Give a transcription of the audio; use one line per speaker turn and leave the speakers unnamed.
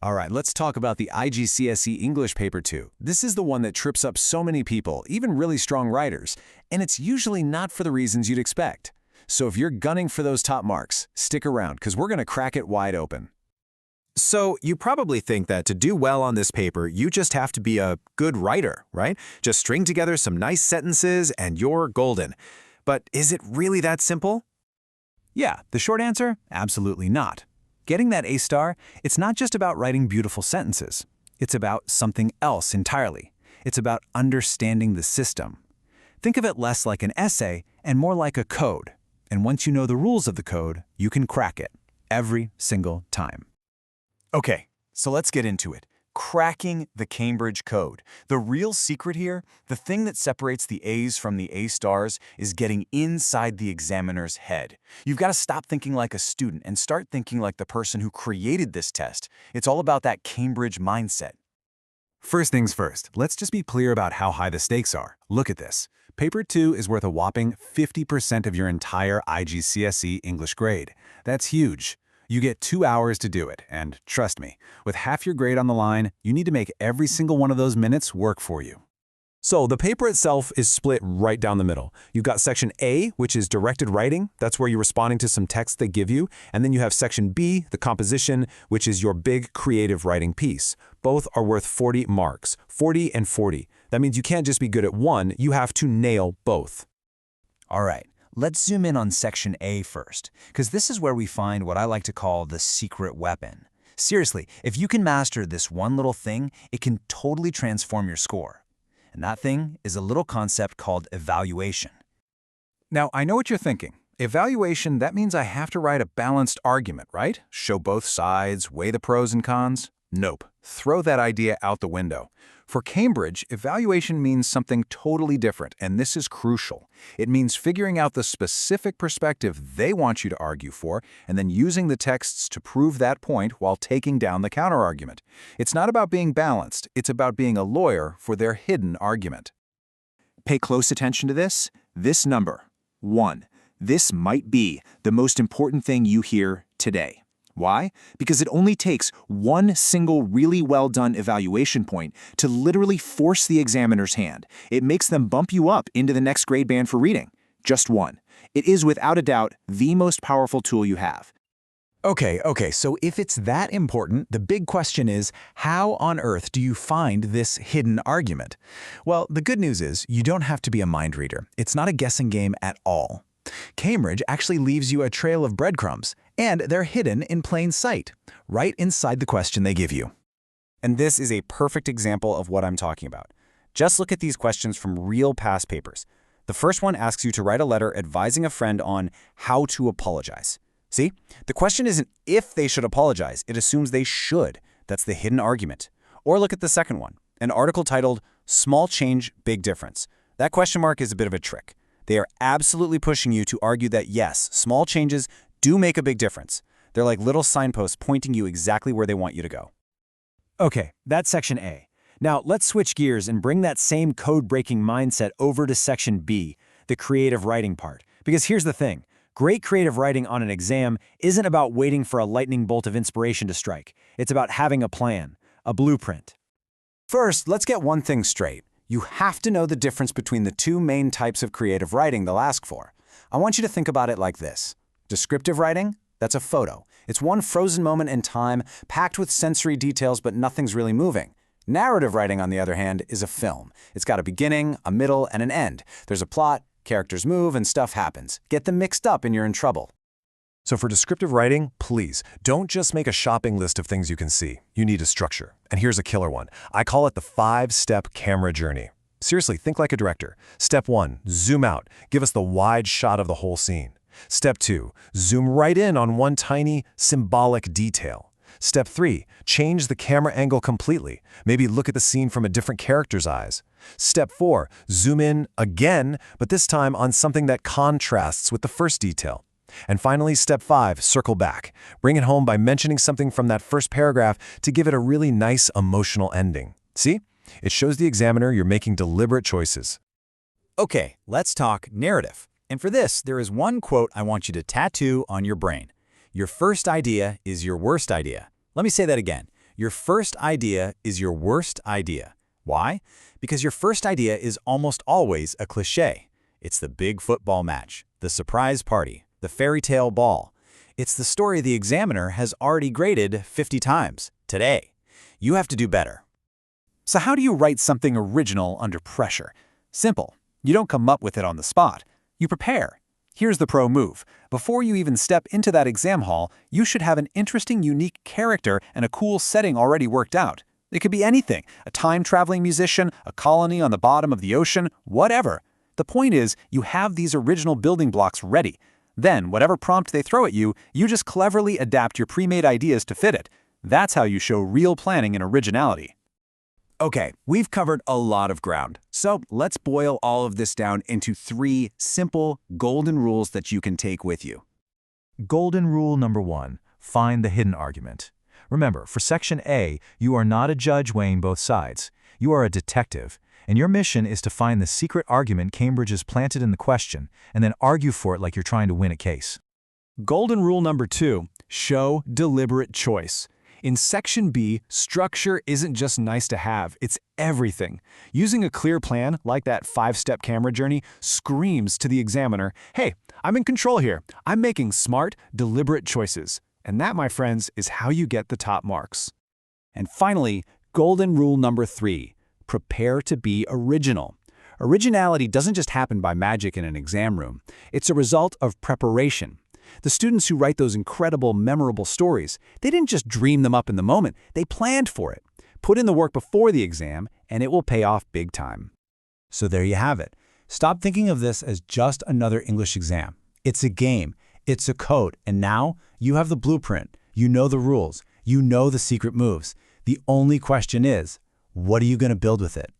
All right, let's talk about the IGCSE English paper 2. This is the one that trips up so many people, even really strong writers, and it's usually not for the reasons you'd expect. So if you're gunning for those top marks, stick around because we're going to crack it wide open.
So you probably think that to do well on this paper, you just have to be a good writer, right? Just string together some nice sentences and you're golden. But is it really that simple?
Yeah, the short answer, absolutely not. Getting that A star, it's not just about writing beautiful sentences. It's about something else entirely. It's about understanding the system. Think of it less like an essay and more like a code. And once you know the rules of the code, you can crack it every single time.
Okay, so let's get into it. Cracking the Cambridge Code. The real secret here, the thing that separates the A's from the A stars, is getting inside the examiner's head. You've got to stop thinking like a student and start thinking like the person who created this test. It's all about that Cambridge mindset.
First things first, let's just be clear about how high the stakes are. Look at this. Paper 2 is worth a whopping 50% of your entire IGCSE English grade. That's huge. You get 2 hours to do it, and trust me, with half your grade on the line, you need to make every single one of those minutes work for you.
So the paper itself is split right down the middle. You've got section A, which is directed writing. That's where you're responding to some text they give you. And then you have section B, the composition, which is your big creative writing piece. Both are worth 40 marks, 40 and 40. That means you can't just be good at one, you have to nail both.
All right, let's zoom in on section A first, because this is where we find what I like to call the secret weapon. Seriously, if you can master this one little thing, it can totally transform your score. And that thing is a little concept called evaluation.
Now, I know what you're thinking. Evaluation, that means I have to write a balanced argument, right? Show both sides, weigh the pros and cons? Nope. Throw that idea out the window. For Cambridge, evaluation means something totally different, and this is crucial. It means figuring out the specific perspective they want you to argue for, and then using the texts to prove that point while taking down the counterargument. It's not about being balanced, it's about being a lawyer for their hidden argument.
Pay close attention to this. This number, 1. This might be the most important thing you hear today. Why? Because it only takes one single really well-done evaluation point to literally force the examiner's hand. It makes them bump you up into the next grade band for reading. Just one. It is without a doubt the most powerful tool you have.
Okay, so if it's that important, the big question is, how on earth do you find this hidden argument? Well, the good news is you don't have to be a mind reader. It's not a guessing game at all. Cambridge actually leaves you a trail of breadcrumbs, and they're hidden in plain sight, right inside the question they give you.
And this is a perfect example of what I'm talking about. Just look at these questions from real past papers. The first one asks you to write a letter advising a friend on how to apologize. See? The question isn't if they should apologize, it assumes they should. That's the hidden argument. Or look at the second one, an article titled, Small Change, Big Difference. That question mark is a bit of a trick. They are absolutely pushing you to argue that yes, small changes do make a big difference. They're like little signposts pointing you exactly where they want you to go.
Okay, that's section A. Now let's switch gears and bring that same code-breaking mindset over to section B, the creative writing part. Because here's the thing, great creative writing on an exam isn't about waiting for a lightning bolt of inspiration to strike. It's about having a plan, a blueprint.
First, let's get one thing straight. You have to know the difference between the two main types of creative writing they'll ask for. I want you to think about it like this. Descriptive writing, that's a photo. It's one frozen moment in time, packed with sensory details, but nothing's really moving. Narrative writing, on the other hand, is a film. It's got a beginning, a middle, and an end. There's a plot, characters move, and stuff happens. Get them mixed up and you're in trouble.
So for descriptive writing, please, don't just make a shopping list of things you can see. You need a structure. And here's a killer one. I call it the 5-step camera journey. Seriously, think like a director. Step 1, zoom out. Give us the wide shot of the whole scene. Step 2, zoom right in on one tiny, symbolic detail. Step 3, change the camera angle completely. Maybe look at the scene from a different character's eyes. Step 4, zoom in again, but this time on something that contrasts with the first detail. And finally, step 5, circle back. Bring it home by mentioning something from that first paragraph to give it a really nice emotional ending. See? It shows the examiner you're making deliberate choices.
Okay, let's talk narrative. And for this, there is one quote I want you to tattoo on your brain. Your first idea is your worst idea. Let me say that again.
Your first idea is your worst idea. Why? Because your first idea is almost always a cliché. It's the big football match, the surprise party, the fairy tale ball. It's the story the examiner has already graded 50 times. Today, you have to do better.
So how do you write something original under pressure? Simple. You don't come up with it on the spot. You prepare. Here's the pro move. Before you even step into that exam hall, you should have an interesting, unique character and a cool setting already worked out. It could be anything, a time-traveling musician, a colony on the bottom of the ocean, whatever. The point is, you have these original building blocks ready. Then, whatever prompt they throw at you, you just cleverly adapt your pre-made ideas to fit it. That's how you show real planning and originality. Okay, we've covered a lot of ground, so let's boil all of this down into 3 simple, golden rules that you can take with you.
Golden rule number 1, find the hidden argument. Remember, for Section A, you are not a judge weighing both sides. You are a detective, and your mission is to find the secret argument Cambridge has planted in the question and then argue for it like you're trying to win a case.
Golden rule number 2, show deliberate choice. In Section B, structure isn't just nice to have, it's everything. Using a clear plan, like that 5-step camera journey, screams to the examiner, hey, I'm in control here. I'm making smart, deliberate choices. And that, my friends, is how you get the top marks. And finally, golden rule number 3, prepare to be original. Originality doesn't just happen by magic in an exam room. It's a result of preparation. The students who write those incredible, memorable stories, they didn't just dream them up in the moment, they planned for it. Put in the work before the exam, and it will pay off big time. So there you have it. Stop thinking of this as just another English exam. It's a game, it's a code, and now you have the blueprint. You know the rules, you know the secret moves. The only question is, what are you going to build with it?